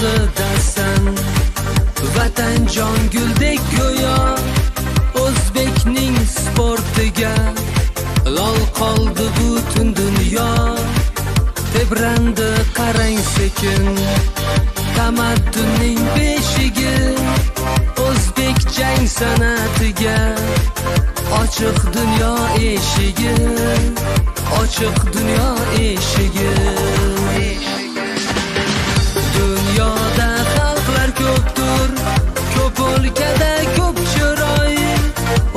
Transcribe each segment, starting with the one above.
bag'idasan, vatan jon guldek go'yo, o'zbekning sportiga lol qoldi butun dunyo. Tebrandi qarang sekin, tamaddunning beshigi, o'zbek jang san'atiga ochiq dunyo eshigi, ochiq dunyo eshigi. Dunyoda xalqlar ko'pdir, ko'p o'lkada ko'p chiroy,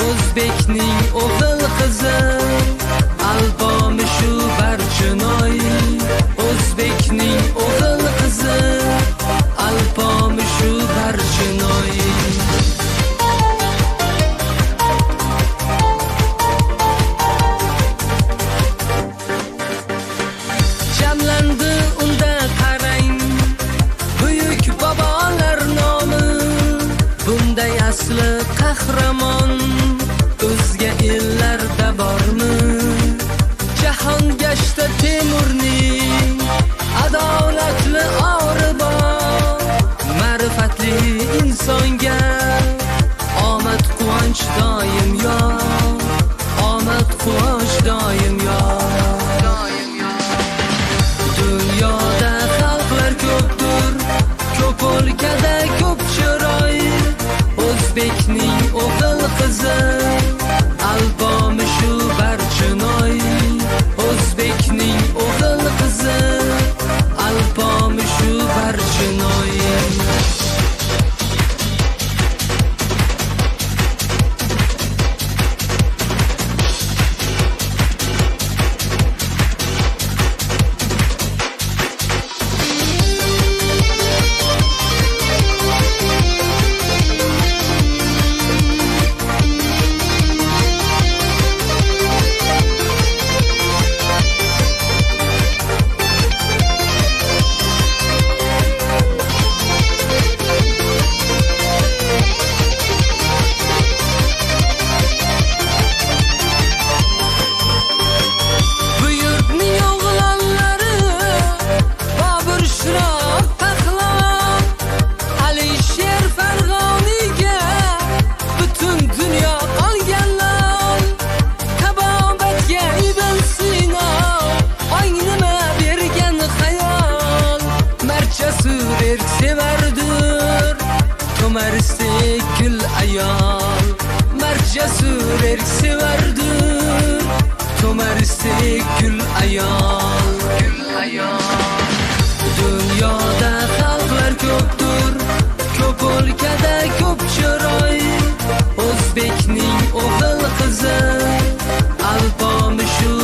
o'zbekning o'g'il qizi albomi shu barchinoy, o'zbekning o'g'il qizi albomi shu barchinoy. Jamlandi unda qarang, buyuk bobolar nomi, bunday asli qahramon o'zga ellarda bormi? Jahon gashta Temurning adolatli ori bor, ma'rifatli insonga omad quvonch doim yor, omad quvonch doim yor. Dunyoda xalqlar ko'pdir, ko'p o'lkada ko'p chiroy, o'zbekning o'g'il qizi albomi shu barchinoy, o'zbekning o'g'il qizi albomi shu barchinoy. To'marisdek gul ayol, mard jasur erk sevardir, to'marisdek gul ayol, gul ayol. Dunyoda xalqlar ko'pdir, ko'p o'lkada ko'p chiroy, o'zbekning o'g'il qizi albomi shu